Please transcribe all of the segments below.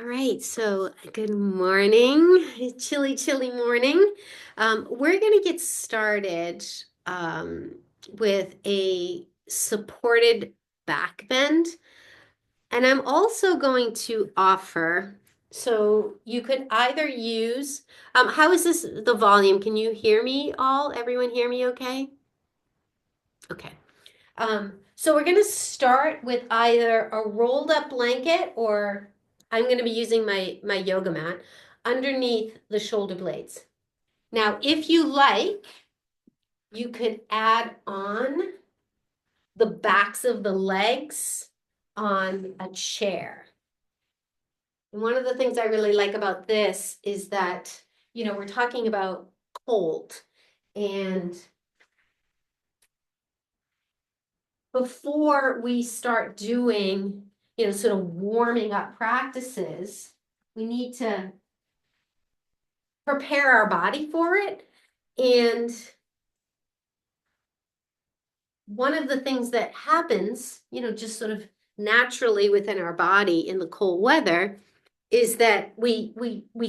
All right, so good morning, chilly, chilly morning. We're going to get started with a supported back bend. And I'm also going to offer, so you could either use, how is this, the volume? Can you hear me all? Everyone hear me okay? Okay. So we're going to start with either a rolled up blanket or I'm going to be using my yoga mat underneath the shoulder blades. Now, if you like, you could add on the backs of the legs on a chair. And one of the things I really like about this is that, we're talking about cold. And before we start doing, sort of warming up practices, we need to prepare our body for it. And one of the things that happens, just sort of naturally within our body in the cold weather is that we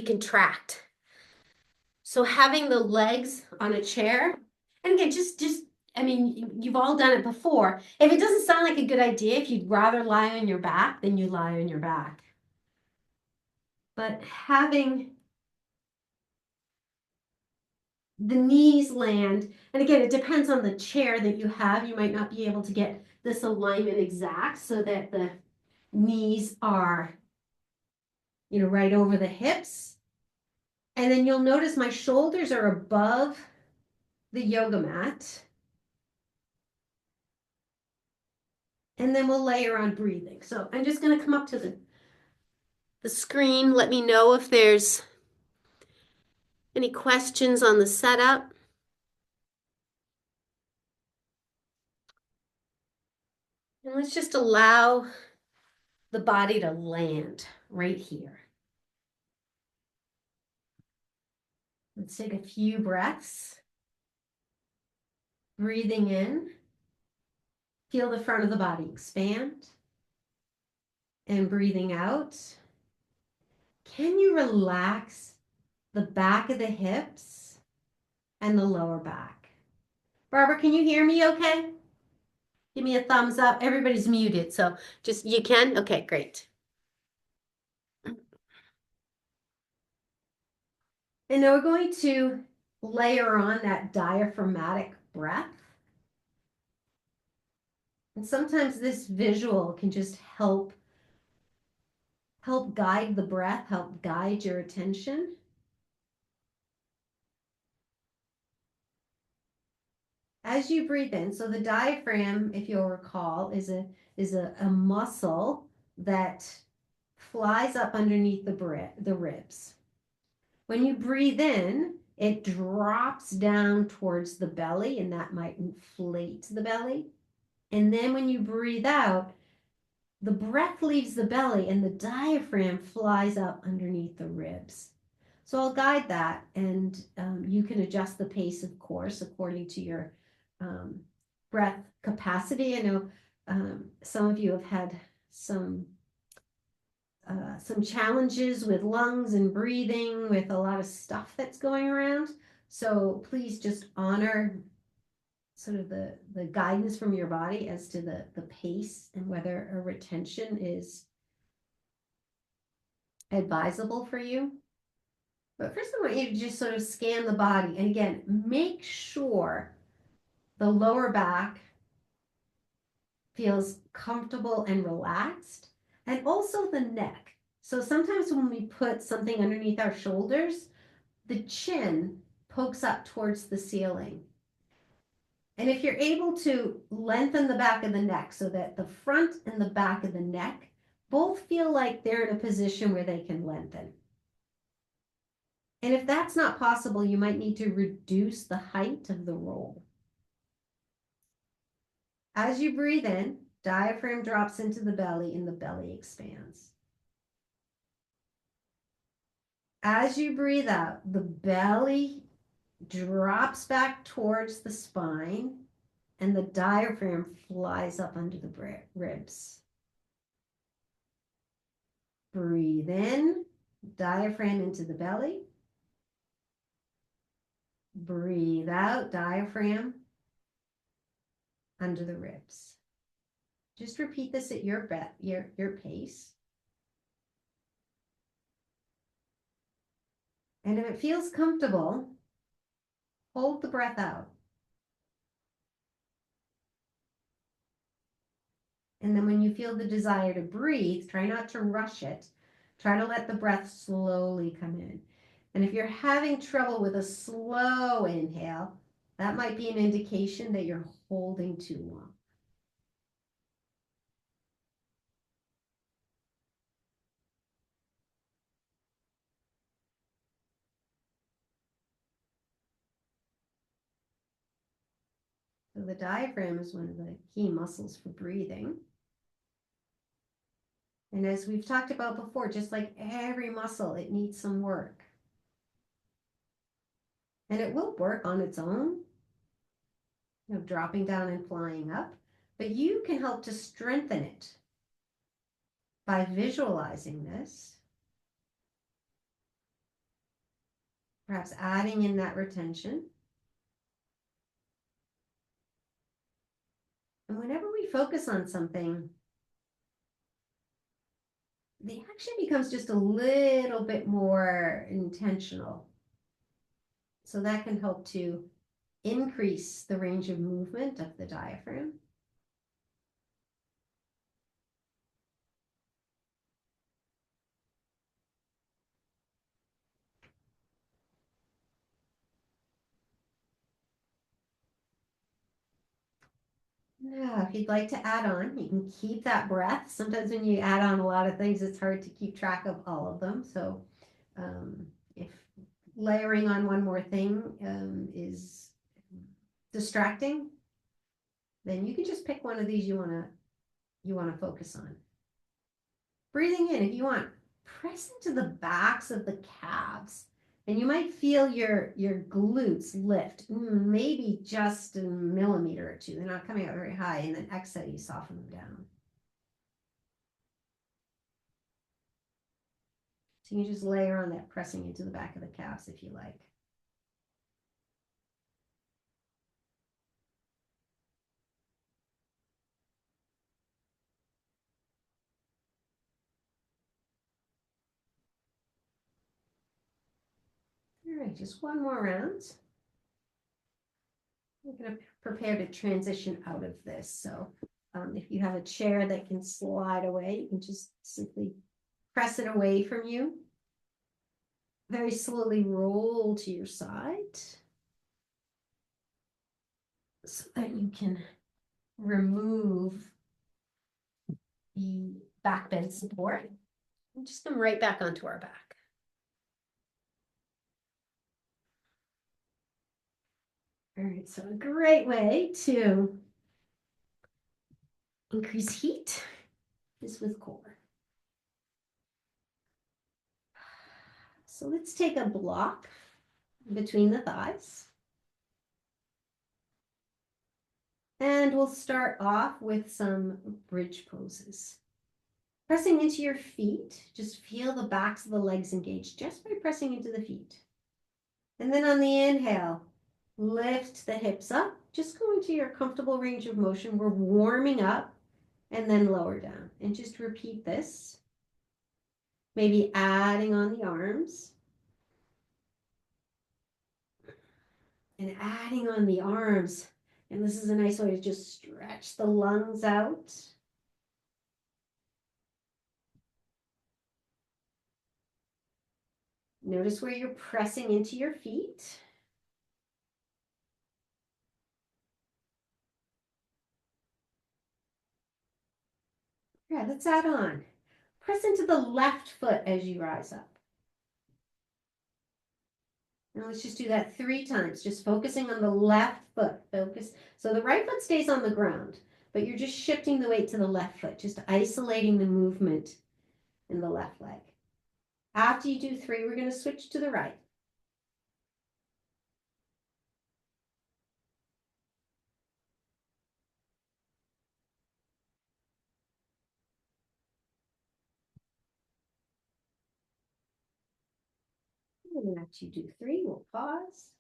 contract. So having the legs on a chair, and again, just I mean, you've all done it before. If it doesn't sound like a good idea, if you'd rather lie on your back, then you lie on your back. But having the knees land, and again, it depends on the chair that you have. You might not be able to get this alignment exact so that the knees are, right over the hips. And then you'll notice my shoulders are above the yoga mat. And then we'll layer on breathing. So I'm just going to come up to the screen. Let me know if there's any questions on the setup. And let's just allow the body to land right here. Let's take a few breaths. Breathing in. Feel the front of the body expand. And breathing out. Can you relax the back of the hips and the lower back? Barbara, can you hear me okay? Give me a thumbs up. Everybody's muted, so just, you can? Okay, great. And now we're going to layer on that diaphragmatic breath. And sometimes this visual can just help guide the breath, help guide your attention. As you breathe in, so the diaphragm, if you'll recall, is a muscle that flies up underneath the ribs. When you breathe in, it drops down towards the belly, and that might inflate the belly. And then when you breathe out, the breath leaves the belly and the diaphragm flies up underneath the ribs. So I'll guide that, and you can adjust the pace, of course, according to your breath capacity. I know some of you have had some challenges with lungs and breathing, with a lot of stuff that's going around. So please just honor sort of the guidance from your body as to the pace and whether a retention is advisable for you. But first I want you to just sort of scan the body. And again, make sure the lower back feels comfortable and relaxed, and also the neck. So sometimes when we put something underneath our shoulders, the chin pokes up towards the ceiling. And if you're able to lengthen the back of the neck so that the front and the back of the neck both feel like they're in a position where they can lengthen. And if that's not possible, you might need to reduce the height of the roll. As you breathe in, diaphragm drops into the belly and the belly expands. As you breathe out, the belly drops back towards the spine and the diaphragm flies up under the ribs. Breathe in, diaphragm into the belly. Breathe out, diaphragm under the ribs. Just repeat this at your breath, your pace. And if it feels comfortable, hold the breath out. And then when you feel the desire to breathe, try not to rush it. Try to let the breath slowly come in. And if you're having trouble with a slow inhale, that might be an indication that you're holding too long. So the diaphragm is one of the key muscles for breathing. And as we've talked about before, just like every muscle, it needs some work. And it will work on its own, dropping down and flying up, but you can help to strengthen it by visualizing this, perhaps adding in that retention. And whenever we focus on something, the action becomes just a little bit more intentional. So that can help to increase the range of movement of the diaphragm. Now, if you'd like to add on, you can keep that breath. Sometimes when you add on a lot of things, it's hard to keep track of all of them. So if layering on one more thing is distracting, then you can just pick one of these you want to focus on. Breathing in, if you want, press into the backs of the calves. And you might feel your glutes lift, maybe just a millimeter or two. They're not coming out very high. And then exhale, you soften them down. So you can just layer on that pressing into the back of the calves if you like. All right, just one more round. I'm going to prepare to transition out of this. So if you have a chair that can slide away, you can just simply press it away from you. Very slowly roll to your side so that you can remove the back bend support and just come right back onto our back. All right, so a great way to increase heat is with core. So let's take a block between the thighs. And we'll start off with some bridge poses. Pressing into your feet, just feel the backs of the legs engaged just by pressing into the feet. And then on the inhale, lift the hips up, just go into your comfortable range of motion. We're warming up and then lower down. And just repeat this. Maybe adding on the arms. And adding on the arms. And this is a nice way to just stretch the lungs out. Notice where you're pressing into your feet. Yeah, let's add on. Press into the left foot as you rise up. Now let's just do that 3 times, just focusing on the left foot. Focus. So the right foot stays on the ground, but you're just shifting the weight to the left foot, just isolating the movement in the left leg. After you do 3, we're going to switch to the right. And after you do 3, we'll pause.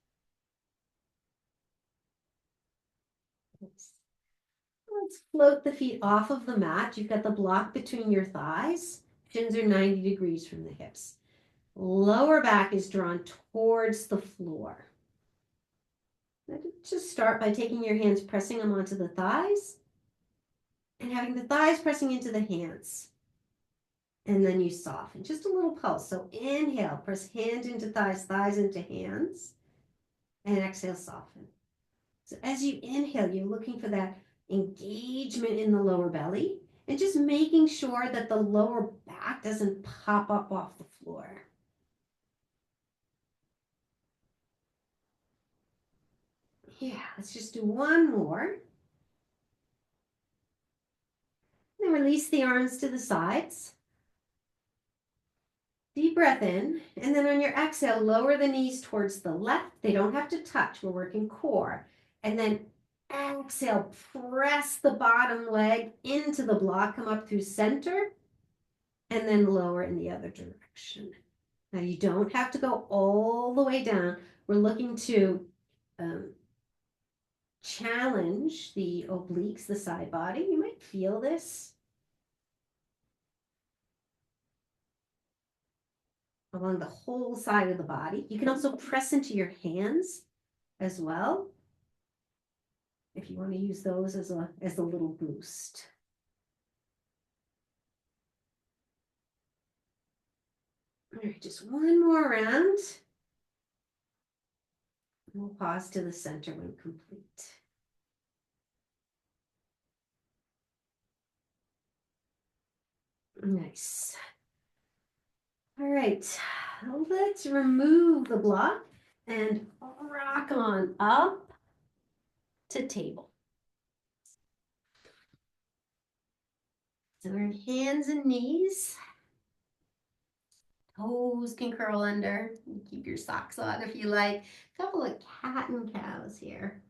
Let's float the feet off of the mat. You've got the block between your thighs. Shins are 90 degrees from the hips. Lower back is drawn towards the floor. Just start by taking your hands, pressing them onto the thighs, and having the thighs pressing into the hands. And then you soften, just a little pulse. So inhale, press hand into thighs, thighs into hands, and exhale, soften. So as you inhale, you're looking for that engagement in the lower belly and just making sure that the lower back doesn't pop up off the floor. Yeah, let's just do one more. Then release the arms to the sides. Deep breath in, and then on your exhale, lower the knees towards the left. They don't have to touch. We're working core. And then exhale, press the bottom leg into the block, come up through center, and then lower in the other direction. Now you don't have to go all the way down. We're looking to challenge the obliques, the side body. You might feel this along the whole side of the body. You can also press into your hands as well, if you want to use those as a little boost. All right, just one more round. We'll pause to the center when complete. Nice. All right, let's remove the block and rock on up to table. So we're in hands and knees. Toes can curl under. Keep your socks on if you like. A couple of cat and cows here.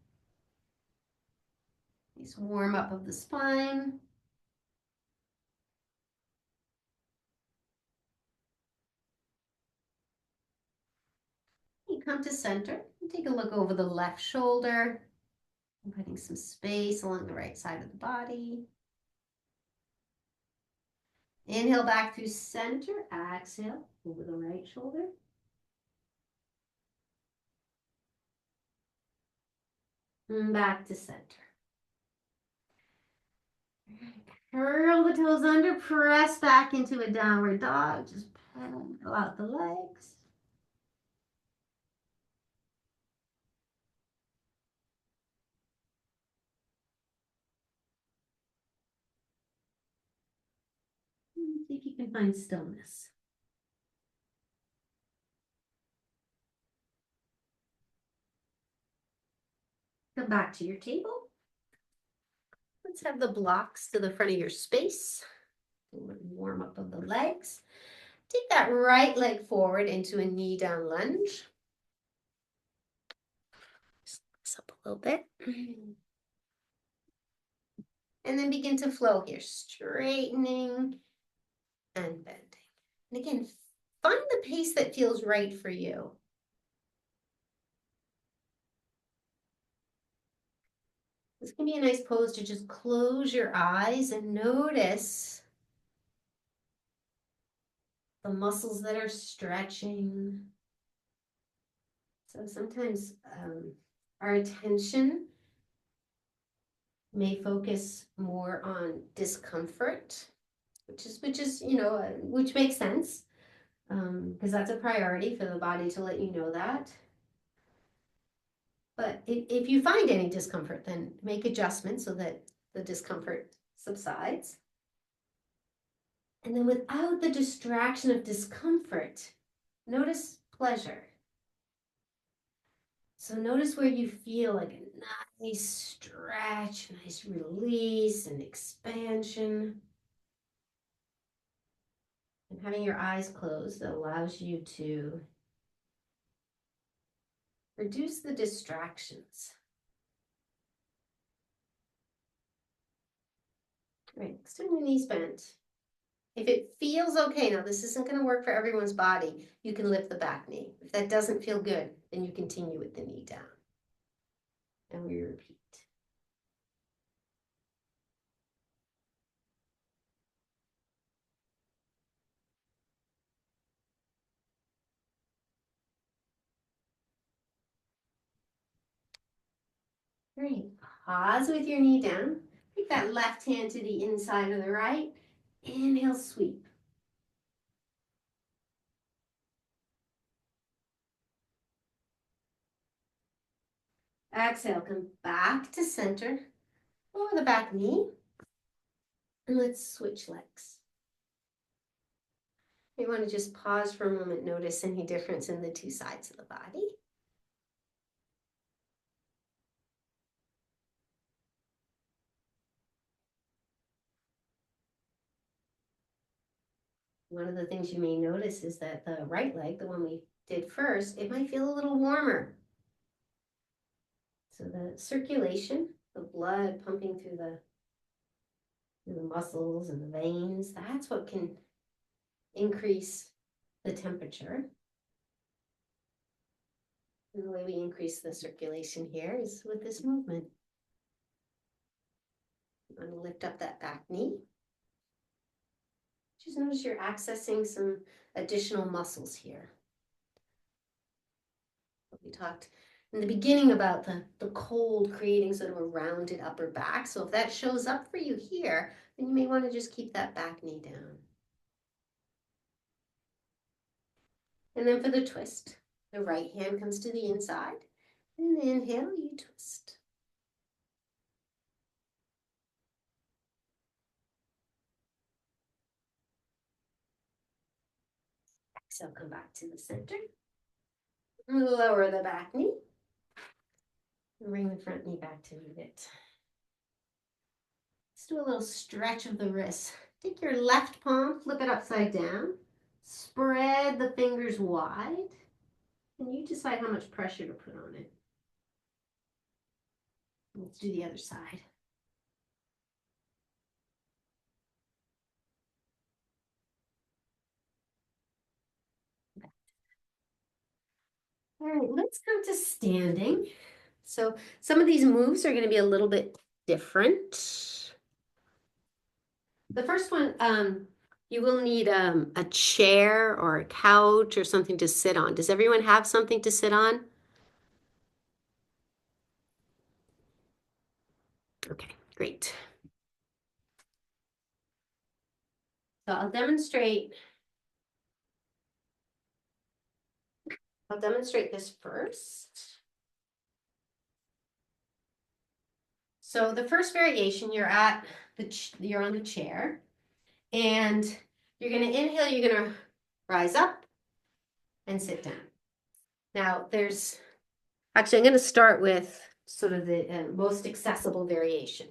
Nice warm up of the spine. You come to center and take a look over the left shoulder. I'm putting some space along the right side of the body. Inhale back through center. Exhale over the right shoulder. And back to center. Curl the toes under, press back into a downward dog. Just pedal out the legs. And see if you can find stillness. Come back to your table. Let's have the blocks to the front of your space. Warm up of the legs. Take that right leg forward into a knee down lunge. Just this up a little bit. And then begin to flow here, straightening and bending. And again, find the pace that feels right for you. This can be a nice pose to just close your eyes and notice the muscles that are stretching. So sometimes our attention may focus more on discomfort, which makes sense, because that's a priority for the body to let you know that. But if you find any discomfort, then make adjustments so that the discomfort subsides. And then without the distraction of discomfort, notice pleasure. So notice where you feel like a nice stretch, nice release and expansion. And having your eyes closed allows you to reduce the distractions. Right, extend your knees bent. If it feels okay, now this isn't going to work for everyone's body, you can lift the back knee. If that doesn't feel good, then you continue with the knee down. And we repeat. Great. Pause with your knee down. Take that left hand to the inside of the right. Inhale, sweep. Exhale, come back to center. Lower the back knee. And let's switch legs. You want to just pause for a moment, notice any difference in the two sides of the body. One of the things you may notice is that the right leg, the one we did first, it might feel a little warmer. So the circulation, the blood pumping through the muscles and the veins, that's what can increase the temperature. And the way we increase the circulation here is with this movement. You want to lift up that back knee. Just notice you're accessing some additional muscles here. We talked in the beginning about the cold creating sort of a rounded upper back. So if that shows up for you here, then you may want to just keep that back knee down. And then for the twist, the right hand comes to the inside. And inhale, you twist. Exhale, come back to the center. Lower the back knee. And bring the front knee back to meet it. Let's do a little stretch of the wrist. Take your left palm, flip it upside down. Spread the fingers wide. And you decide how much pressure to put on it. Let's do the other side. All right, let's come to standing. So some of these moves are going to be a little bit different. The first one, you will need a chair or a couch or something to sit on. Does everyone have something to sit on? Okay, great. So I'll demonstrate this first. So the first variation, you're on the chair, and you're going to inhale, you're going to rise up and sit down. Now I'm going to start with sort of the most accessible variation.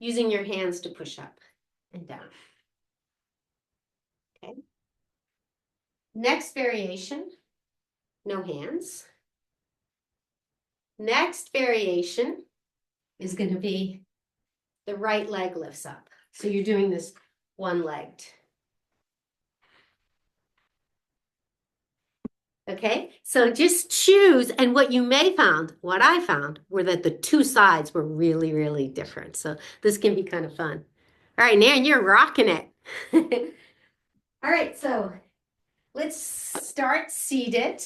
Using your hands to push up and down. Okay. Next variation, no hands. Next variation is going to be the right leg lifts up. So you're doing this one-legged. Okay, so just choose, and what I found were that the two sides were really, really different. So this can be kind of fun. All right, Nan, you're rocking it. All right, so let's start seated.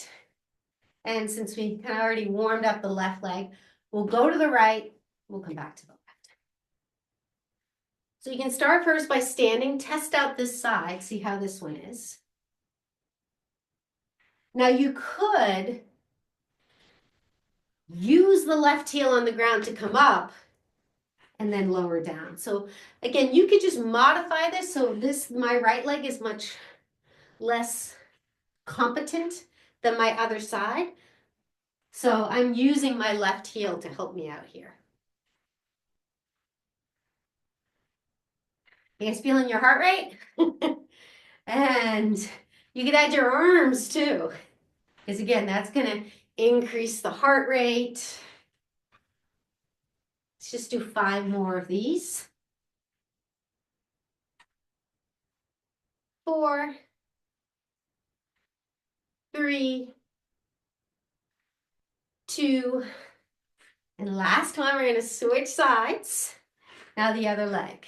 And since we kind of already warmed up the left leg, we'll go to the right, we'll come back to the left. So you can start first by standing, test out this side, see how this one is. Now you could use the left heel on the ground to come up and then lower down. So again, you could just modify this. So my right leg is much less competent than my other side. So I'm using my left heel to help me out here. You guys feeling your heart rate? And you can add your arms too, because again, that's going to increase the heart rate. Let's just do 5 more of these. 4, 3, 2, and last one, we're gonna switch sides. Now the other leg.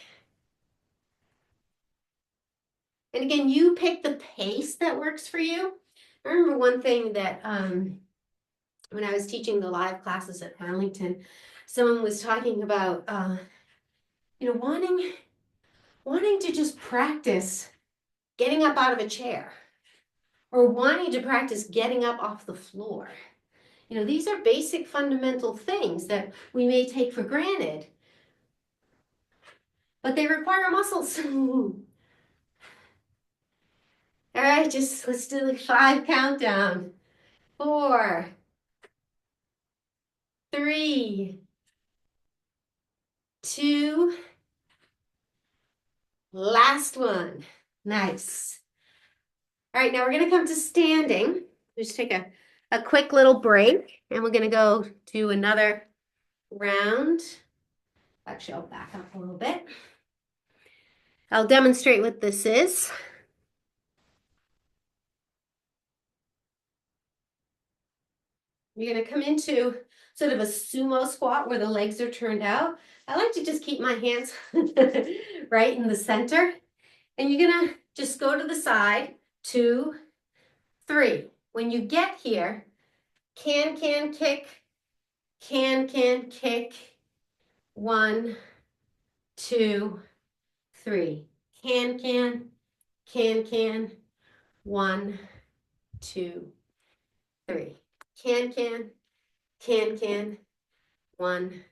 And again, you pick the pace that works for you. I remember one thing that when I was teaching the live classes at Arlington, someone was talking about wanting to just practice getting up out of a chair or wanting to practice getting up off the floor. These are basic fundamental things that we may take for granted, but they require muscles. All right, let's do the 5 countdown. 4, 3, 2, last one. Nice. All right, now we're gonna come to standing. Just take a quick little break, and we're gonna go do another round. Actually, I'll back up a little bit. I'll demonstrate what this is. You're gonna come into sort of a sumo squat where the legs are turned out. I like to just keep my hands right in the center. And you're gonna just go to the side, 2, 3. When you get here, can, kick, can, kick, 1, 2, 3. Can, 1, 2, 3. Can, 1,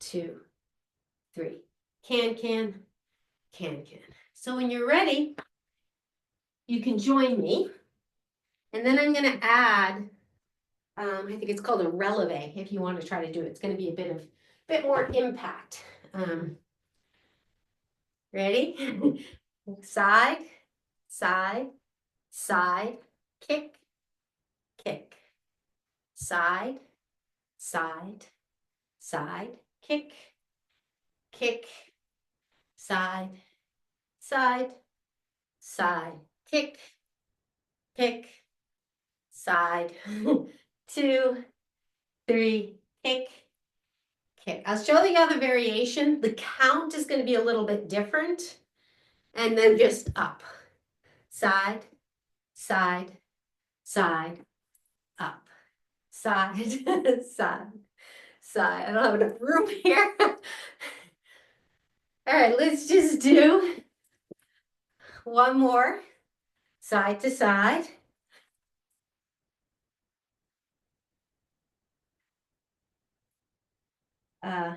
2, 3. Can. So when you're ready, you can join me. And then I'm going to add, I think it's called a releve if you want to try to do it. It's going to be a bit more impact. Ready? Side, side, side, kick, kick. Side, side, side, kick, kick. Side, side, side, kick, kick. Side, 2, 3, kick, kick. I'll show the other variation. The count is going to be a little bit different. And then just up. Side, side, side, up. Side, side, side. I don't have enough room here. All right, let's just do one more. Side to side.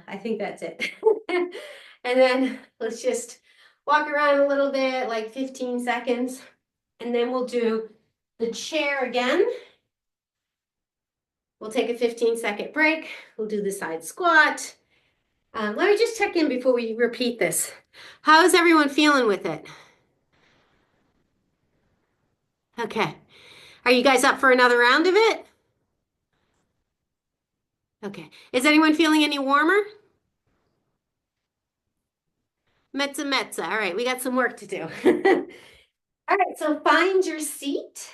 I think that's it. And then let's just walk around a little bit, like 15 seconds. And then we'll do the chair again. We'll take a 15-second break. We'll do the side squat. Let me just check in before we repeat this. How is everyone feeling with it? Okay. Are you guys up for another round of it? Okay. Is anyone feeling any warmer? Metza. All right, we got some work to do. All right, so find your seat.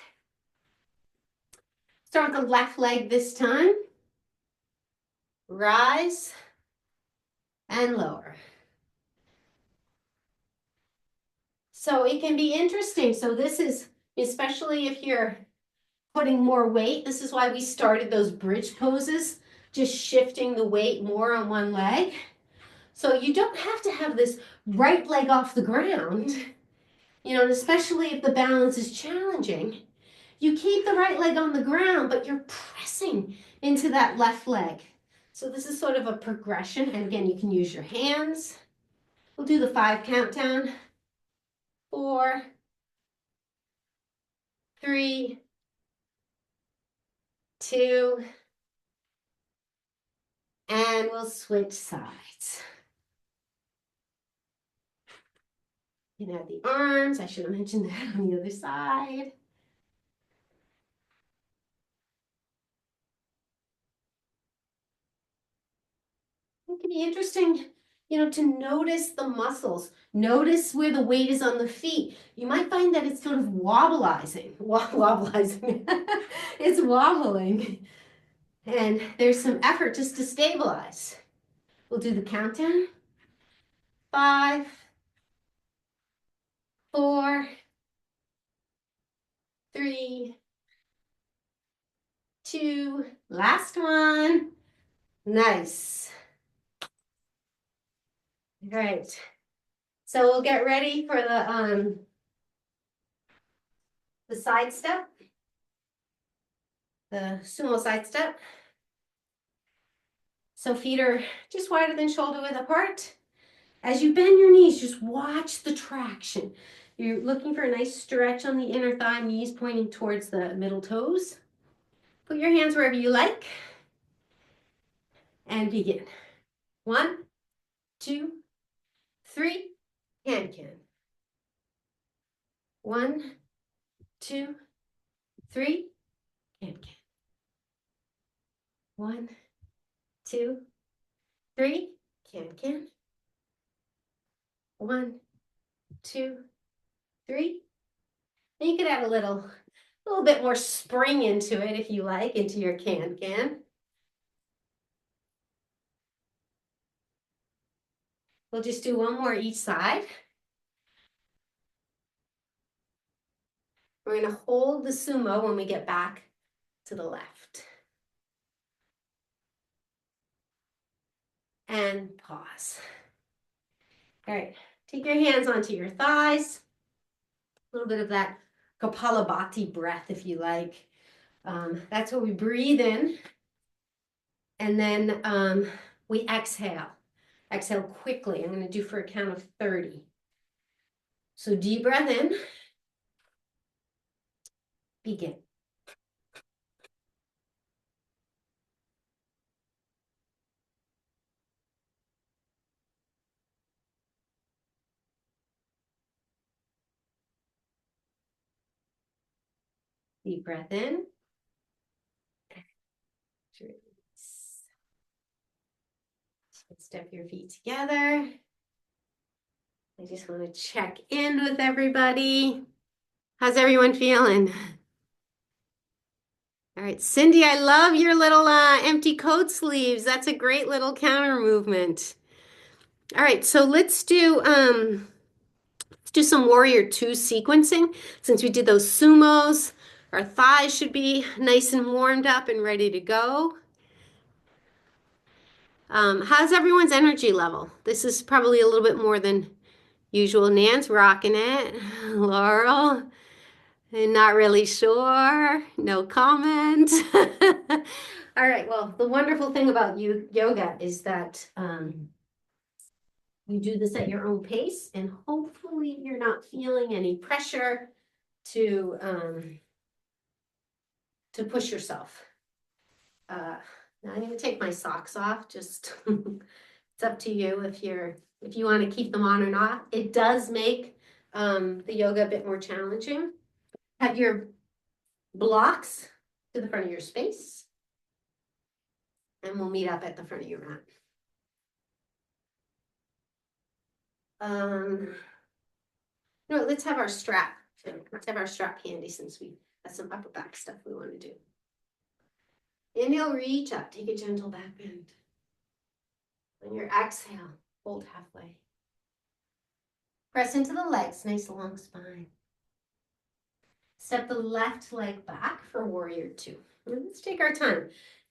Start with the left leg this time. Rise and lower. So it can be interesting. So this is, especially if you're putting more weight, this is why we started those bridge poses, just shifting the weight more on one leg. So you don't have to have this right leg off the ground, and especially if the balance is challenging. You keep the right leg on the ground, but you're pressing into that left leg. So this is sort of a progression. And again, you can use your hands. We'll do the 5 countdown. 4, 3, 2, and we'll switch sides. You can add the arms. I should have mentioned that on the other side. It can be interesting to notice the muscles. Notice where the weight is on the feet. You might find that it's sort of wobbleizing. Wobbleizing. It's wobbling. And there's some effort just to stabilize. We'll do the countdown. 5, 4, 3, 2, last one. Nice. All right. So we'll get ready for the side step, the sumo side step. So feet are just wider than shoulder width apart. As you bend your knees, just watch the traction. You're looking for a nice stretch on the inner thigh, knees pointing towards the middle toes. Put your hands wherever you like and begin. 1, 2, 3, can. 1, 2, 3, can. 1, 2, 3, can. 1, 2, 3. And you could add a little bit more spring into it if you like, into your can. We'll just do one more each side. We're going to hold the sumo when we get back to the left. And pause. All right, take your hands onto your thighs. A little bit of that Kapalabhati breath, if you like. That's where we breathe in. And then we exhale. Exhale quickly. I'm going to do for a count of 30. So deep breath in. Begin. Deep breath in. Release. Step your feet together. I just want to check in with everybody. How's everyone feeling? All right, Cindy, I love your little empty coat sleeves. That's a great little counter movement. All right, so let's do some Warrior Two sequencing. Since we did those sumos, our thighs should be nice and warmed up and ready to go. How's everyone's energy level? This is probably a little bit more than usual. Nan's rocking it. Laurel, not really sure. No comment. All right, well, the wonderful thing about yoga is that you do this at your own pace, and hopefully you're not feeling any pressure to push yourself. Now I'm going to take my socks off. Just it's up to you if you want to keep them on or not. It does make the yoga a bit more challenging. Have your blocks to the front of your space, and we'll meet up at the front of your mat. No, let's have our strap. Let's have our strap handy since we have some upper back stuff we want to do. Inhale, reach up, take a gentle back bend. On your exhale, hold halfway. Press into the legs, nice long spine. Step the left leg back for Warrior Two. Let's take our time.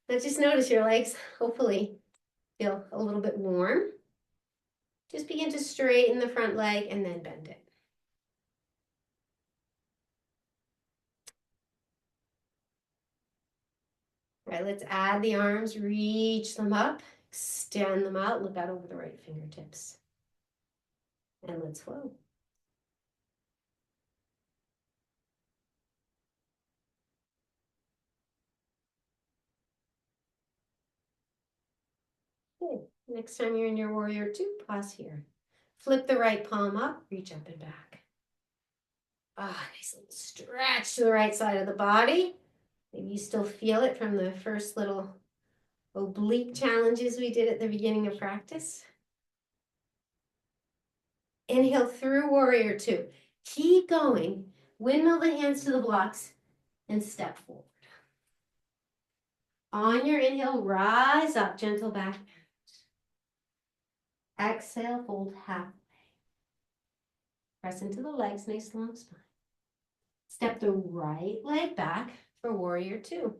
Now just notice your legs hopefully feel a little bit warm. Just begin to straighten the front leg and then bend it. All right, let's add the arms, reach them up, extend them out, look out over the right fingertips. And let's flow. Okay, next time you're in your Warrior Two, pause here. Flip the right palm up, reach up and back. Nice little stretch to the right side of the body. Maybe you still feel it from the first little oblique challenges we did at the beginning of practice. Inhale through warrior two. Keep going. Windmill the hands to the blocks and step forward. On your inhale, rise up, gentle back bend. Exhale, fold halfway. Press into the legs, nice long spine. Step the right leg back for warrior two.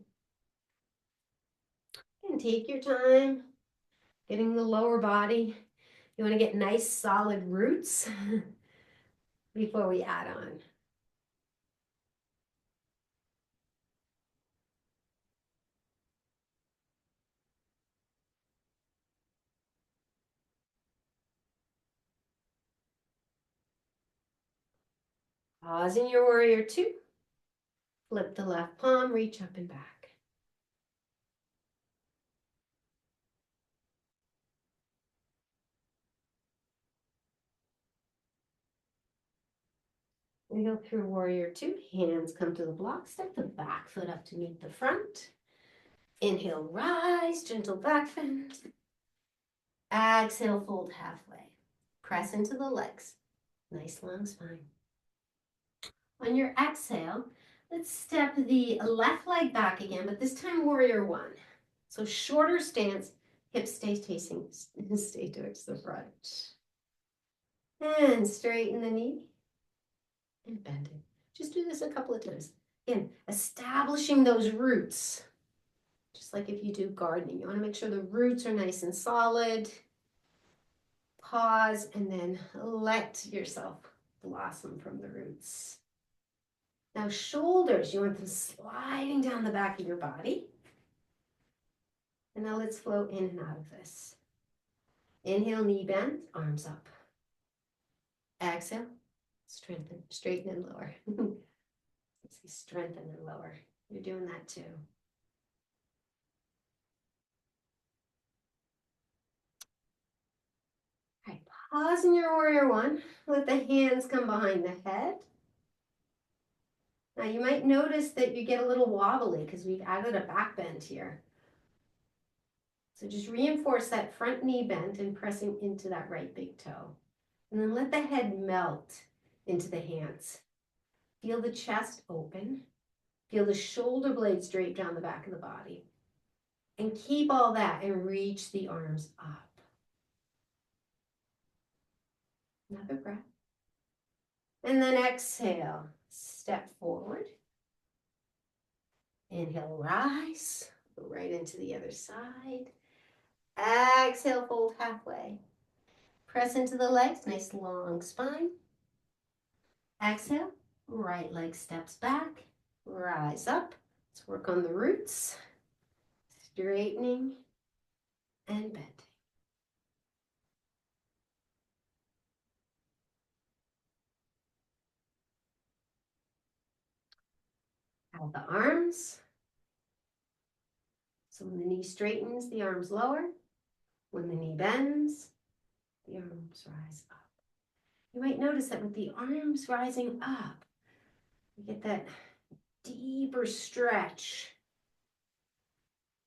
And take your time getting the lower body. You want to get nice solid roots before we add on. Pause in your warrior two. Flip the left palm, reach up and back. We go through warrior two. Hands come to the block. Step the back foot up to meet the front. Inhale, rise, gentle back bend. Exhale, fold halfway. Press into the legs. Nice long spine. On your exhale, let's step the left leg back again, but this time warrior one. So shorter stance, hips stay towards the front. And straighten the knee and bend it. Just do this a couple of times. Again, establishing those roots. Just like if you do gardening, you want to make sure the roots are nice and solid. Pause and then let yourself blossom from the roots. Now shoulders, you want them sliding down the back of your body. And now let's flow in and out of this. Inhale, knee bend, arms up. Exhale, strengthen, straighten and lower. Strengthen and lower. You're doing that too. All right, pause in your warrior one. Let the hands come behind the head. Now you might notice that you get a little wobbly because we've added a back bend here. So just reinforce that front knee bend and pressing into that right big toe. And then let the head melt into the hands. Feel the chest open. Feel the shoulder blades drape down the back of the body. And keep all that and reach the arms up. Another breath. And then exhale, step forward. Inhale, rise, go right into the other side. Exhale, fold halfway. Press into the legs, nice long spine. Exhale, right leg steps back, rise up. Let's work on the roots, straightening and bending. Out the arms. So when the knee straightens, the arms lower. When the knee bends, the arms rise up. You might notice that with the arms rising up, you get that deeper stretch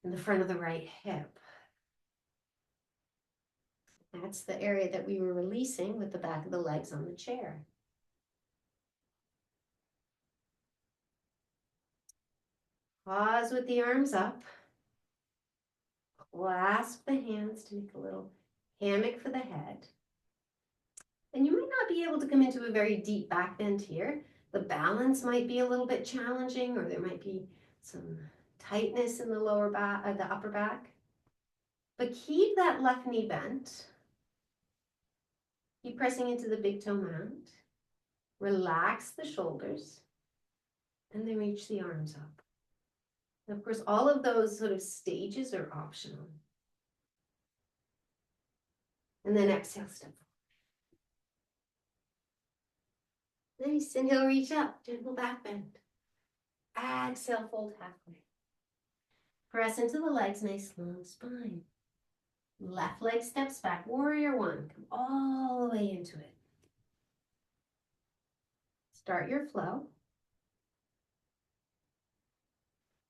in the front of the right hip. That's the area that we were releasing with the back of the legs on the chair. Pause with the arms up. Clasp the hands to make a little hammock for the head. And you might not be able to come into a very deep back bend here. The balance might be a little bit challenging, or there might be some tightness in the lower back, the upper back. But keep that left knee bent. Keep pressing into the big toe mound. Relax the shoulders. And then reach the arms up. And of course, all of those sort of stages are optional. And then exhale, step forward. Nice. Inhale, reach up, gentle back bend. Exhale, fold halfway. Press into the legs, nice long spine. Left leg steps back, warrior one. Come all the way into it. Start your flow.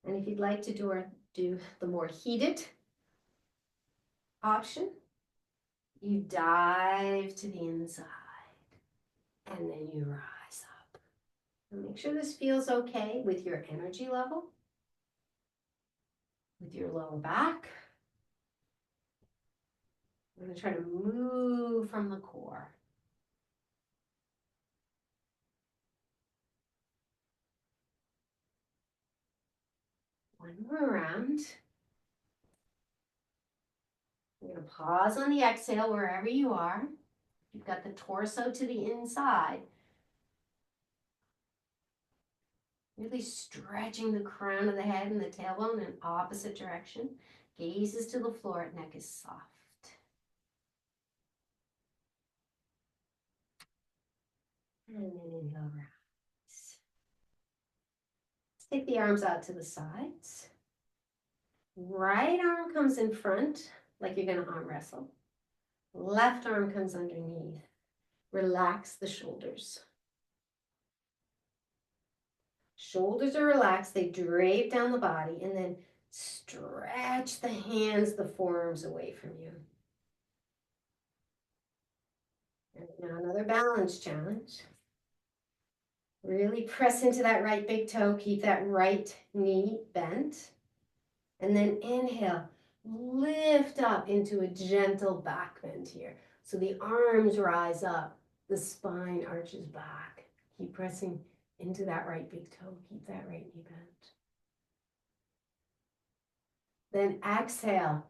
And if you'd like to do the more heated option, you dive to the inside. and then you rise up. And make sure this feels okay with your energy level, with your lower back. We're going to try to move from the core. One more round. You're going to pause on the exhale wherever you are. You've got the torso to the inside. Really stretching the crown of the head and the tailbone in opposite direction. Gaze is to the floor, neck is soft. And then inhale, rise. Let's take the arms out to the sides. Right arm comes in front, like you're going to arm wrestle. Left arm comes underneath. Relax the shoulders. Shoulders are relaxed, they drape down the body, and then stretch the hands, the forearms away from you. And now another balance challenge. Really press into that right big toe, keep that right knee bent. And then inhale, lift up into a gentle back bend here. So the arms rise up, the spine arches back. Keep pressing into that right big toe, keep that right knee bent. Then exhale,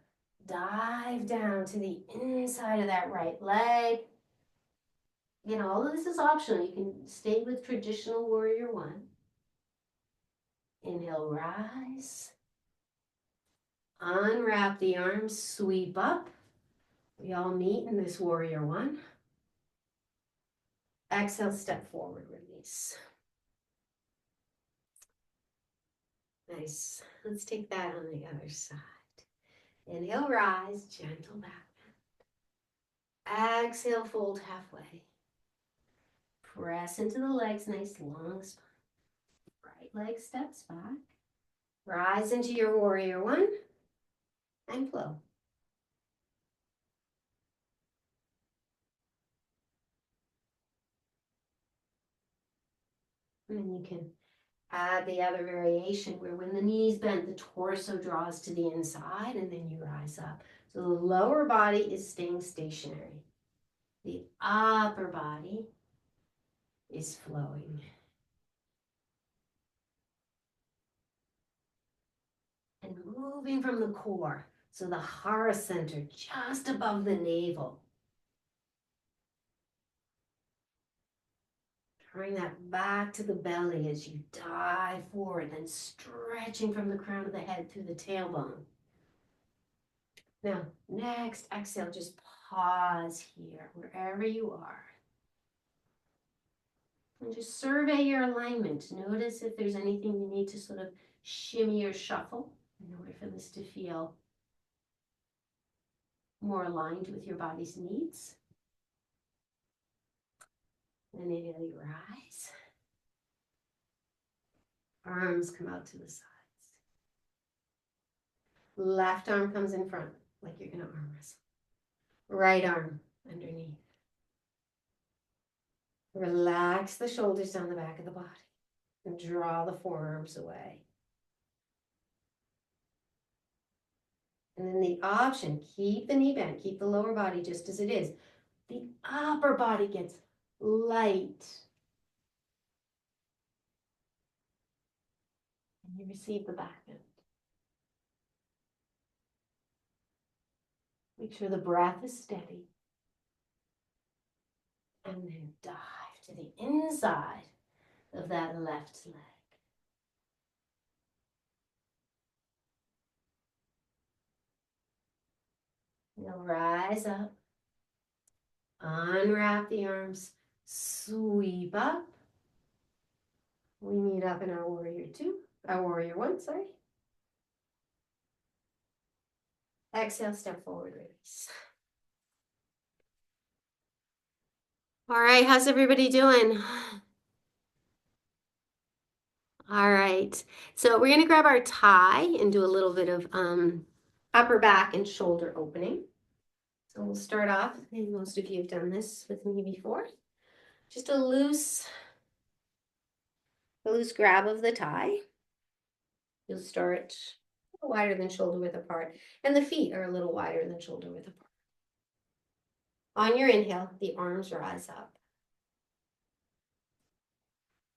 dive down to the inside of that right leg. You know, all of this is optional. You can stay with traditional warrior one. Inhale, rise. Unwrap the arms, sweep up. We all meet in this warrior one. Exhale, step forward, release. Nice. Let's take that on the other side. Inhale, rise, gentle back bend. Exhale, fold halfway. Press into the legs, nice long spine. Right leg steps back. Rise into your warrior one and flow. And then you can add the other variation where when the knees bend, the torso draws to the inside and then you rise up. So the lower body is staying stationary. The upper body is flowing. And moving from the core, so the heart center just above the navel. Drawing that back to the belly as you dive forward, then stretching from the crown of the head through the tailbone. Now, next exhale, just pause here, wherever you are. And just survey your alignment. Notice if there's anything you need to sort of shimmy or shuffle in order for this to feel more aligned with your body's needs. And inhale, you rise. Arms come out to the sides. Left arm comes in front, like you're going to arm wrestle. Right arm underneath. Relax the shoulders down the back of the body and draw the forearms away. And then the option, keep the knee bent, keep the lower body just as it is. The upper body gets light. And you receive the back bend. Make sure the breath is steady. And then dive to the inside of that left leg. Now rise up. Unwrap the arms. Sweep up. We meet up in our warrior two. Our warrior one, sorry. Exhale, step forward, release. All right, how's everybody doing? All right, so we're gonna grab our tie and do a little bit of upper back and shoulder opening. So we'll start off, and most of you have done this with me before. Just a loose grab of the thigh. You'll start a little wider than shoulder width apart, and the feet are a little wider than shoulder width apart. On your inhale, the arms rise up.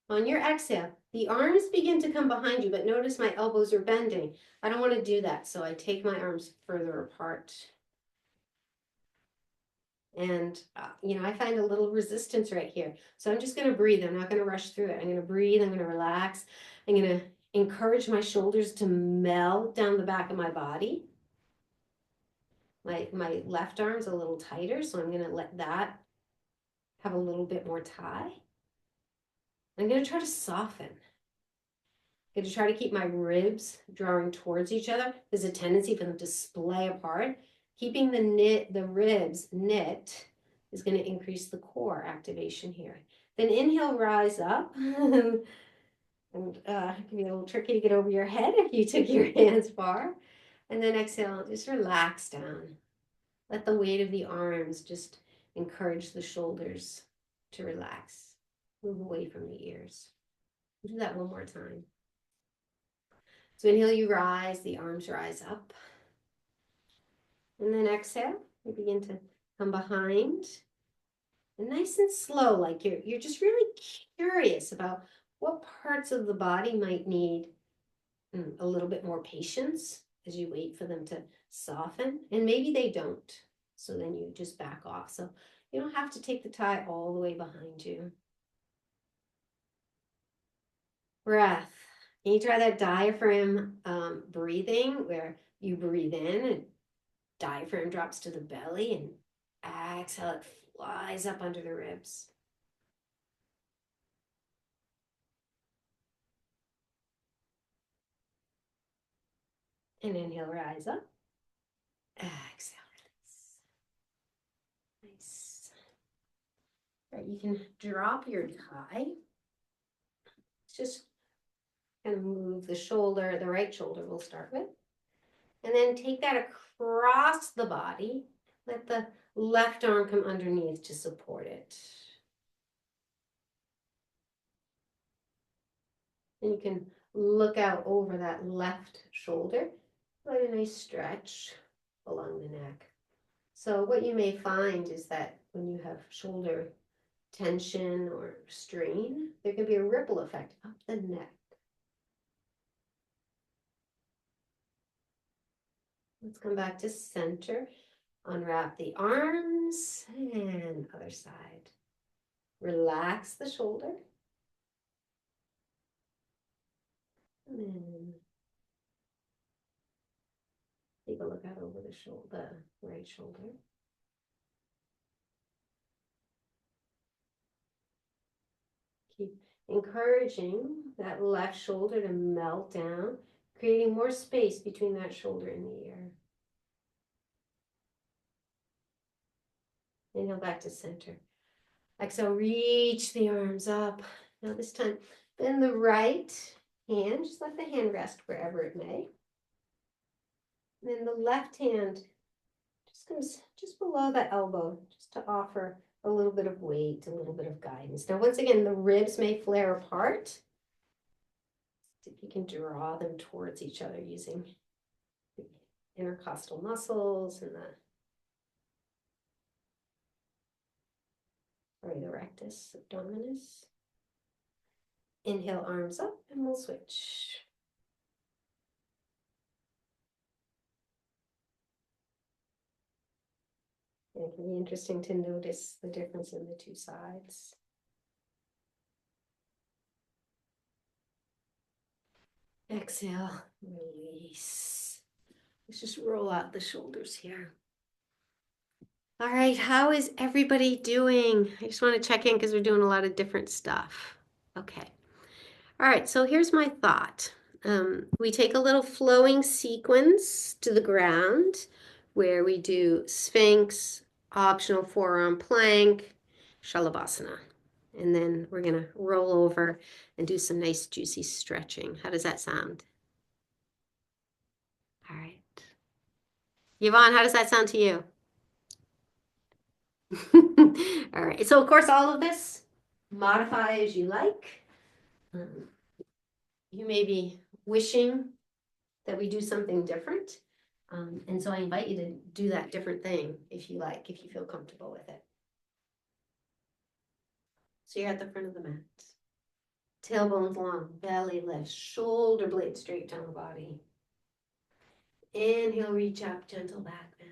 On your exhale, the arms begin to come behind you, but notice my elbows are bending. I don't want to do that, so I take my arms further apart. And, I find a little resistance right here. So I'm just going to breathe. I'm not going to rush through it. I'm going to breathe. I'm going to relax. I'm going to encourage my shoulders to melt down the back of my body. My left arm's a little tighter, so I'm going to let that have a little bit more tie. I'm going to try to soften. I'm going to try to keep my ribs drawing towards each other. There's a tendency for them to splay apart. Keeping the ribs knit is going to increase the core activation here. Then inhale, rise up. And it can be a little tricky to get over your head if you took your hands far. And then exhale, just relax down. Let the weight of the arms just encourage the shoulders to relax. Move away from the ears. Do that one more time. So inhale, you rise, the arms rise up. And then exhale, you begin to come behind. And nice and slow, like you're just really curious about what parts of the body might need a little bit more patience as you wait for them to soften. And maybe they don't. So then you just back off. So you don't have to take the tie all the way behind you. Breath. Can you try that diaphragm breathing where you breathe in and diaphragm drops to the belly and exhale, it flies up under the ribs. And inhale, rise up. Exhale, release. Nice. All right, you can drop your tie. Just kind of move the shoulder, the right shoulder we'll start with. And then take that across the body. Let the left arm come underneath to support it. And you can look out over that left shoulder. Let a nice stretch along the neck. So what you may find is that when you have shoulder tension or strain, there can be a ripple effect up the neck. Let's come back to center. Unwrap the arms and other side. Relax the shoulder. And then take a look out over the shoulder, the right shoulder. Keep encouraging that left shoulder to melt down, creating more space between that shoulder and the ear. Inhale back to center. Exhale, reach the arms up. Now this time, bend the right hand, just let the hand rest wherever it may. And then the left hand just comes just below the elbow, just to offer a little bit of weight, a little bit of guidance. Now, once again, the ribs may flare apart. If you can draw them towards each other using the intercostal muscles and the rectus abdominis. Inhale, arms up, and we'll switch. And it can be interesting to notice the difference in the two sides. Exhale, release. Let's just roll out the shoulders here. All right, how is everybody doing? I just want to check in because we're doing a lot of different stuff. Okay. All right, so here's my thought. We take a little flowing sequence to the ground where we do Sphinx, optional forearm plank, Shalabhasana. And then we're going to roll over and do some nice juicy stretching. How does that sound? All right. Yvonne, how does that sound to you? All right. So of course, all of this modify as you like. You may be wishing that we do something different. And so I invite you to do that different thing if you like, if you feel comfortable with it. So you're at the front of the mat. Tailbones long, belly lift, shoulder blades straight down the body. Inhale, reach up, gentle back bend.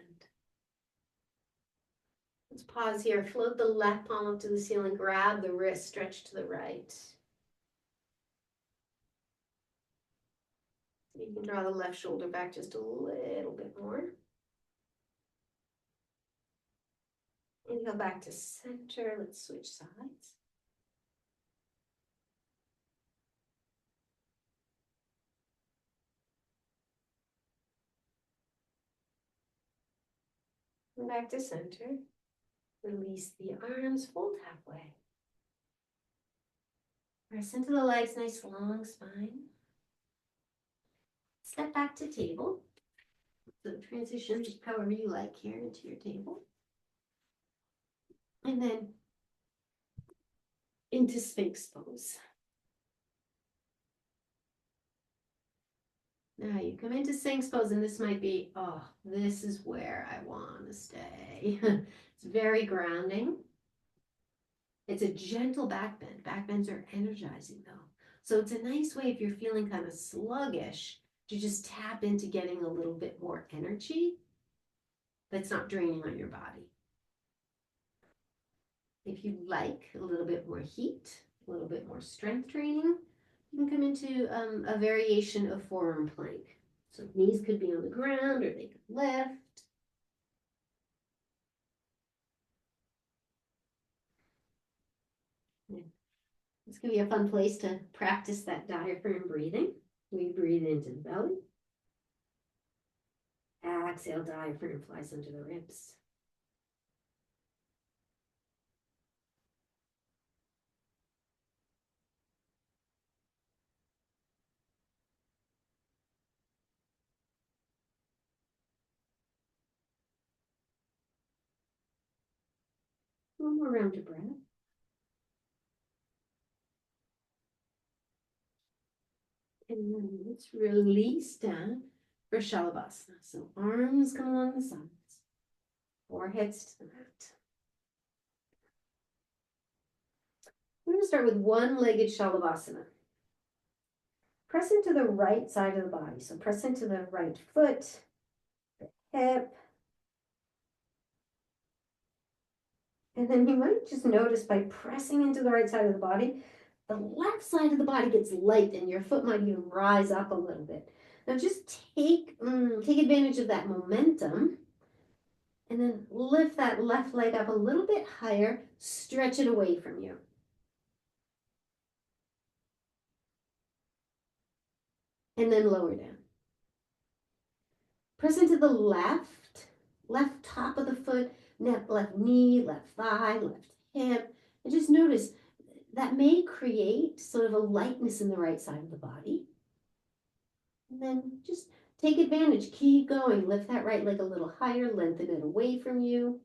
Let's pause here. Float the left palm up to the ceiling, grab the wrist, stretch to the right. You can draw the left shoulder back just a little bit more. Inhale back to center. Let's switch sides. And back to center. Release the arms, fold halfway. Press into the legs, nice long spine. Step back to table. So transition however you like here into your table. And then into Sphinx pose. Now you come into Sphinx pose, and this might be, oh, this is where I want to stay. It's very grounding. It's a gentle back bend. Back bends are energizing though. So it's a nice way if you're feeling kind of sluggish to just tap into getting a little bit more energy that's not draining on your body. If you like a little bit more heat, a little bit more strength training, you can come into a variation of forearm plank. So knees could be on the ground or they could lift. It's going to be a fun place to practice that diaphragm breathing. We breathe into the belly. Exhale, diaphragm flies under the ribs. One more round of breath. And then let's release down for Shalabhasana. So arms come along the sides, foreheads to the mat. We're going to start with one-legged Shalabhasana. Press into the right side of the body. So press into the right foot, the hip. And then you might just notice by pressing into the right side of the body, the left side of the body gets light and your foot might even rise up a little bit. Now just take advantage of that momentum and then lift that left leg up a little bit higher, stretch it away from you. And then lower down. Press into the left top of the foot, left knee, left thigh, left hip. And just notice that may create sort of a lightness in the right side of the body. And then just take advantage, keep going. Lift that right leg a little higher, lengthen it away from you.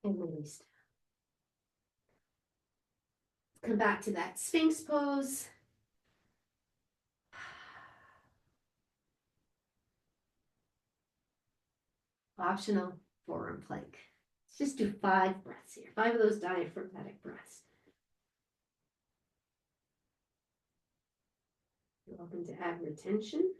And release. Come back to that Sphinx pose. Optional forearm plank. Let's just do 5 breaths here. 5 of those diaphragmatic breaths. You're welcome to add retention.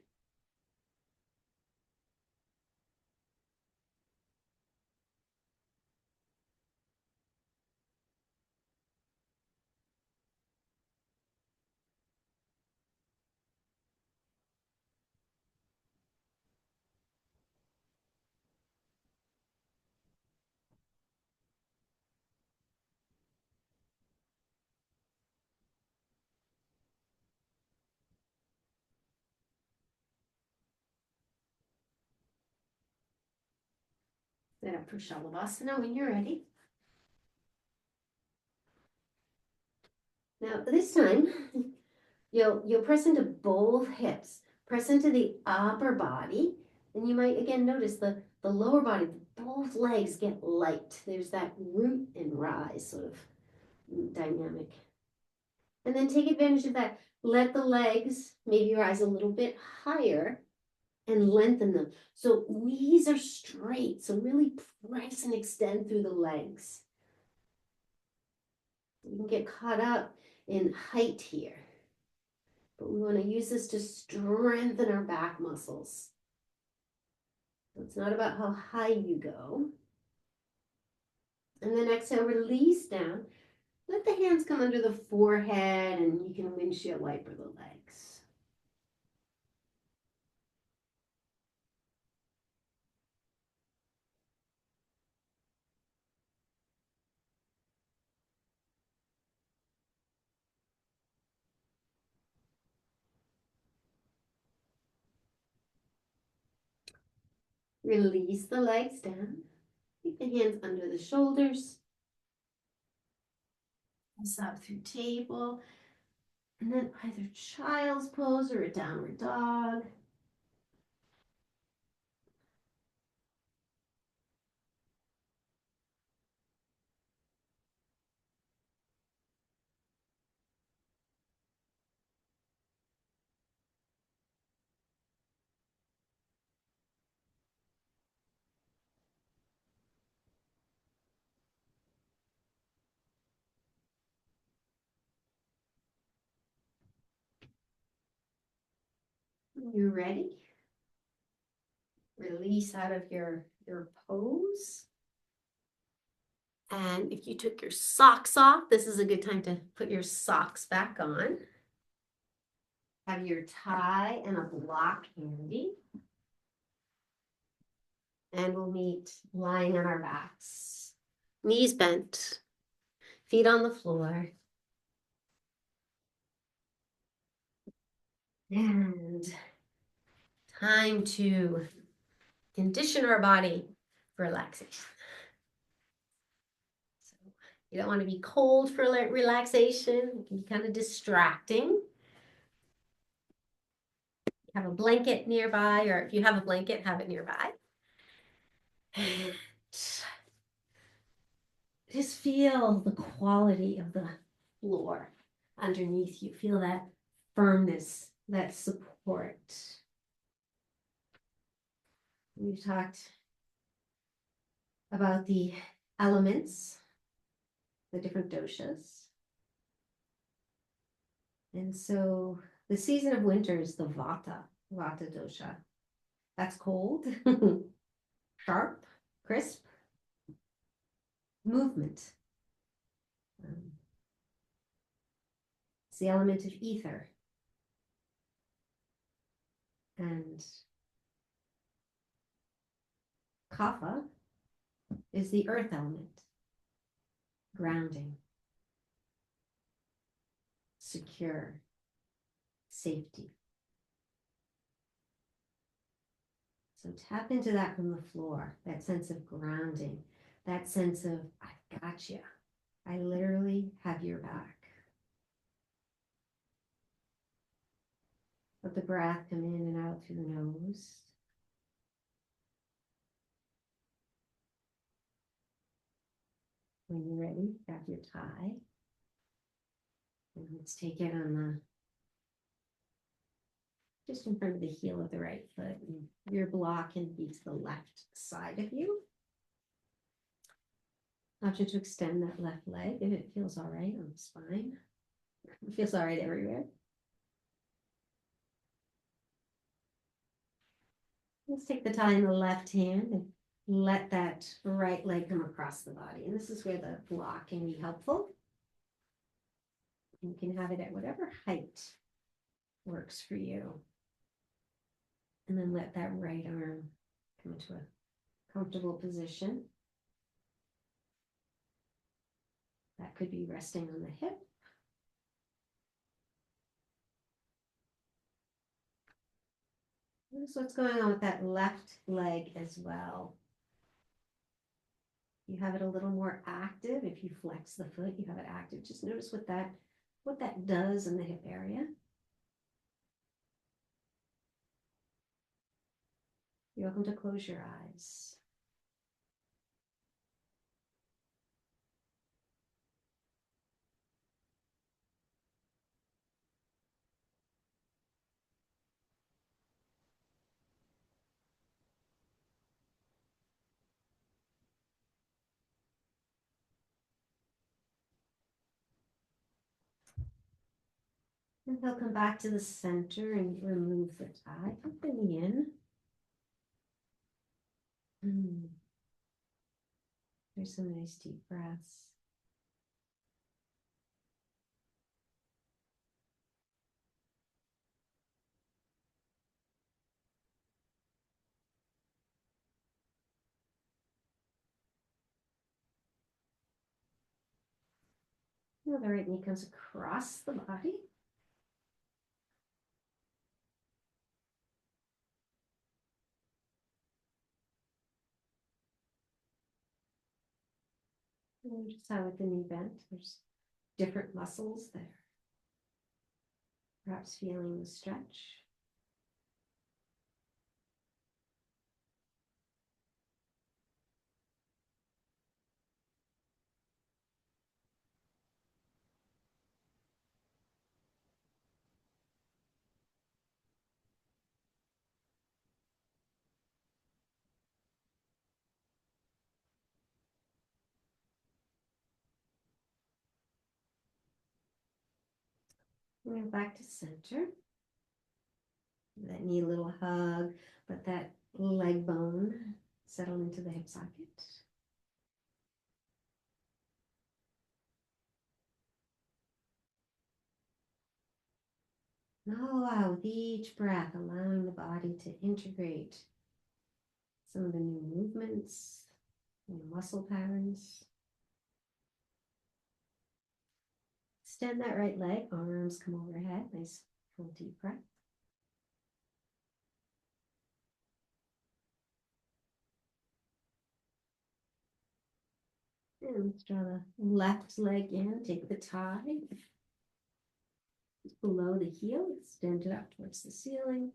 Set up for Shalabhasana when you're ready. Now this time, you'll press into both hips, press into the upper body, and you might again notice the the lower body, both legs get light. There's that root and rise sort of dynamic. And then take advantage of that. Let the legs maybe rise a little bit higher and lengthen them. So knees are straight. So really press and extend through the legs. You can get caught up in height here. But we want to use this to strengthen our back muscles. So it's not about how high you go. And then exhale, release down. Let the hands come under the forehead and you can windshield wiper the legs. Release the legs down. Keep the hands under the shoulders. Press up through table. And then either child's pose or a downward dog. When you're ready, release out of your pose. And if you took your socks off, this is a good time to put your socks back on. Have your tie and a block handy. And we'll meet lying on our backs. Knees bent, feet on the floor. And time to condition our body for relaxation. So you don't want to be cold for relaxation. It can be kind of distracting. Have a blanket nearby, or if you have a blanket, have it nearby. And just feel the quality of the floor underneath you. Feel that firmness, that support. We've talked about the elements, the different doshas. And so the season of winter is the Vata dosha. That's cold, sharp, crisp, movement. It's the element of ether. And Kapha is the earth element, grounding, secure, safety. So tap into that from the floor, that sense of grounding, that sense of, I've got you. I literally have your back. Let the breath come in and out through the nose. When you're ready, grab your tie. And let's take it on just in front of the heel of the right foot. And your block can be to the left side of you. Option to extend that left leg if it feels all right on the spine. It feels all right everywhere. Let's take the tie in the left hand and let that right leg come across the body. And this is where the block can be helpful. You can have it at whatever height works for you. And then let that right arm come into a comfortable position. That could be resting on the hip. Notice what's going on with that left leg as well. You have it a little more active. If you flex the foot, you have it active. Just notice what that does in the hip area. You're welcome to close your eyes. And he'll come back to the center and remove the tie, open in. There's some nice deep breaths. Now the right knee comes across the body. And just how with the knee bent, there's different muscles there. Perhaps feeling the stretch. And back to center. That knee a little hug, but that leg bone settle into the hip socket. Now allow with each breath, allowing the body to integrate some of the new movements, new muscle patterns. Extend that right leg, arms come overhead, nice full deep breath. And let's draw the left leg in, take the tie below the heel, extend it up towards the ceiling.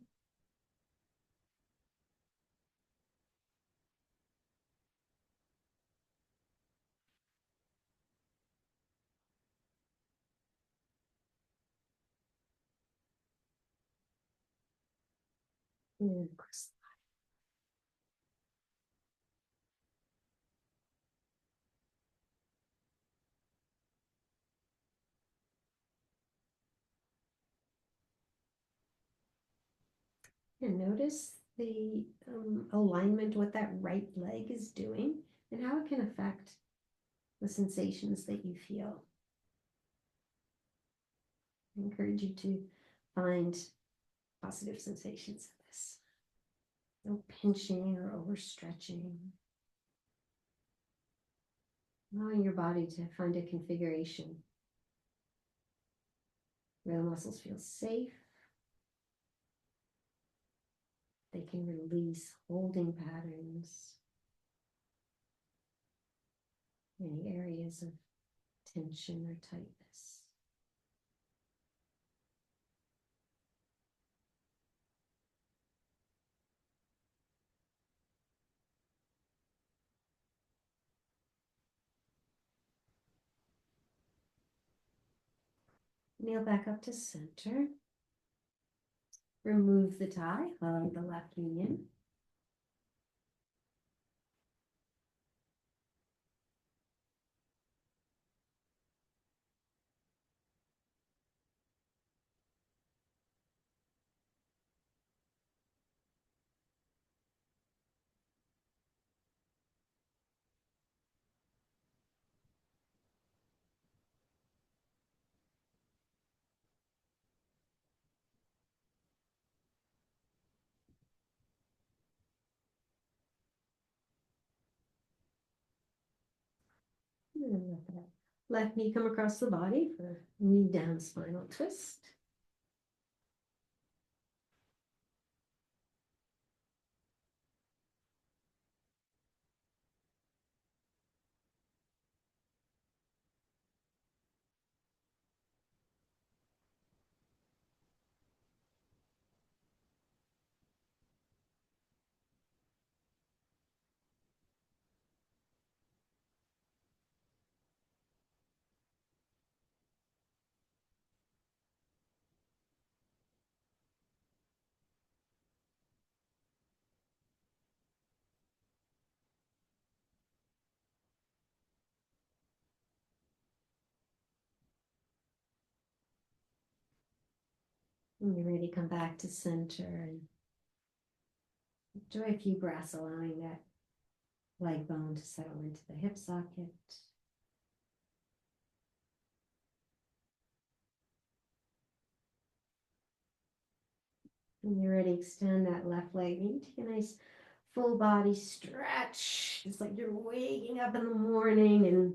And cross. And notice the alignment, what that right leg is doing, and how it can affect the sensations that you feel. I encourage you to find positive sensations of this. No pinching or overstretching. Allowing your body to find a configuration where the muscles feel safe. They can release holding patterns, any areas of tension or tightness. Kneel back up to center. Remove the tie, hug the left knee in. And let that left knee come across the body for knee down spinal twist. When you're ready, come back to center and enjoy a few breaths, allowing that leg bone to settle into the hip socket. When you're ready, extend that left leg. Maybe take a nice full body stretch. It's like you're waking up in the morning, and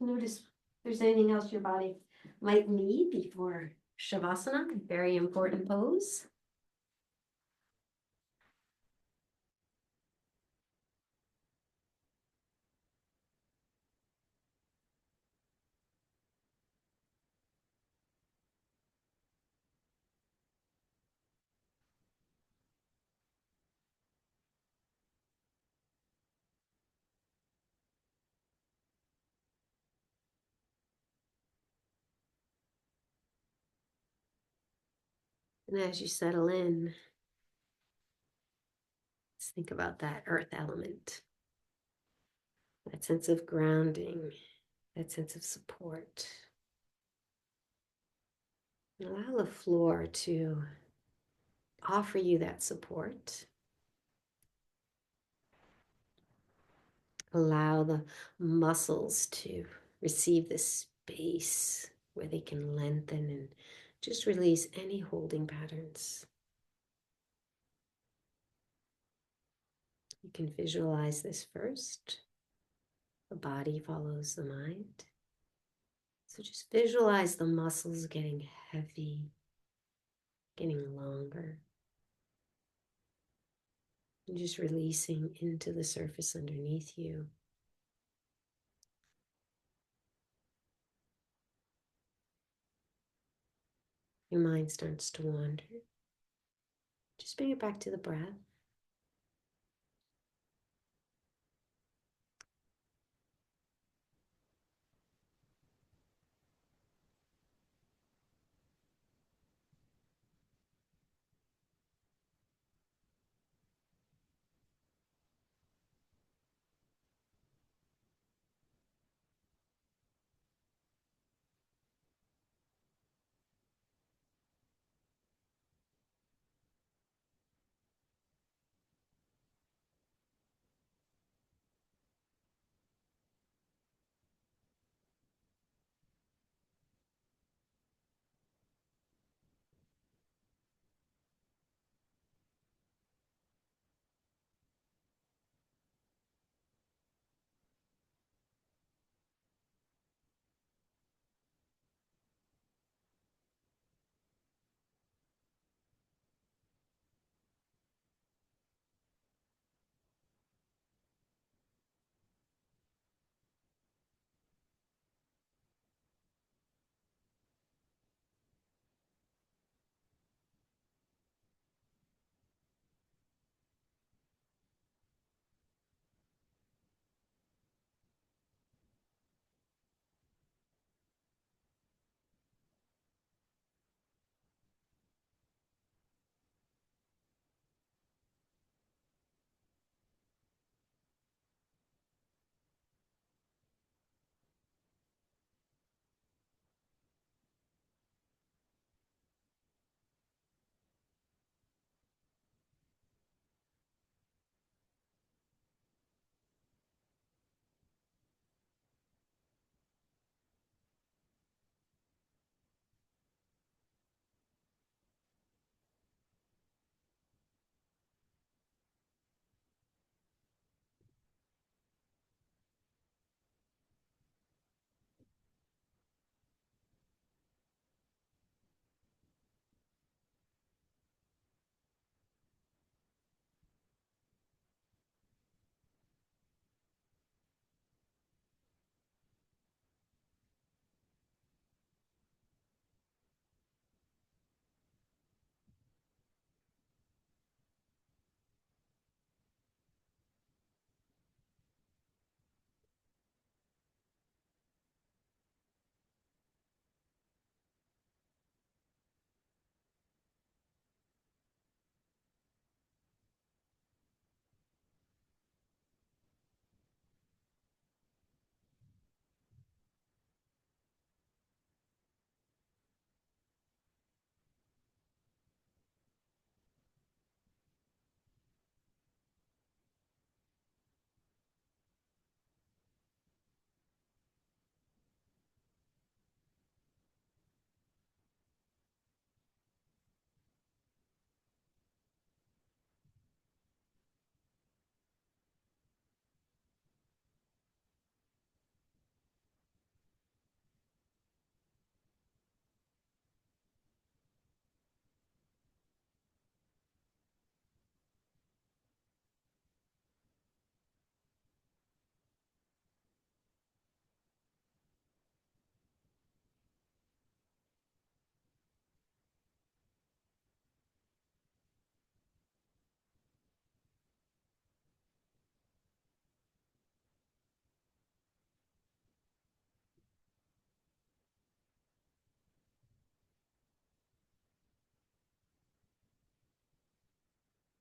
notice if there's anything else your body might need before Shavasana, very important pose. And as you settle in, let's think about that earth element, that sense of grounding, that sense of support. And allow the floor to offer you that support. Allow the muscles to receive the space where they can lengthen, and just release any holding patterns. You can visualize this first. The body follows the mind. So just visualize the muscles getting heavy, getting longer, and just releasing into the surface underneath you. Your mind starts to wander. Just bring it back to the breath.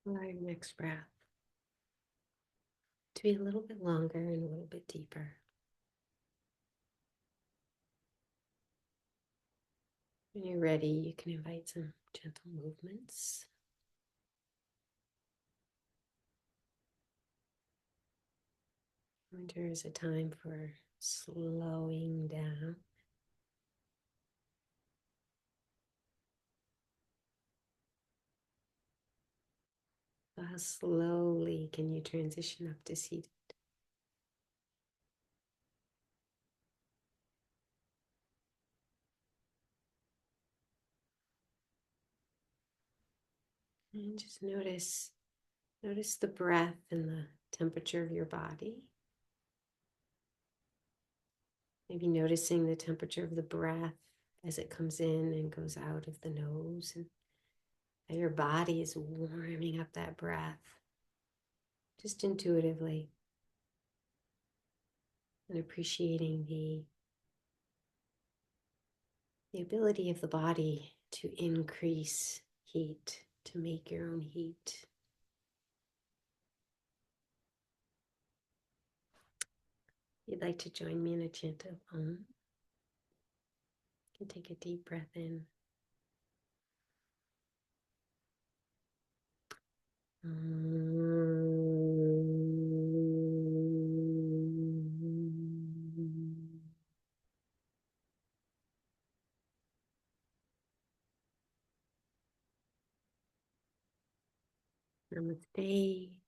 Allow your next breath to be a little bit longer and a little bit deeper. When you're ready, you can invite some gentle movements. Winter is a time for slowing down. How slowly can you transition up to seated? And just notice the breath and the temperature of your body. Maybe noticing the temperature of the breath as it comes in and goes out of the nose, and how your body is warming up that breath just intuitively, and appreciating the ability of the body to increase heat, to make your own heat. If you'd like to join me in a chant of Om, you can take a deep breath in. Namaste.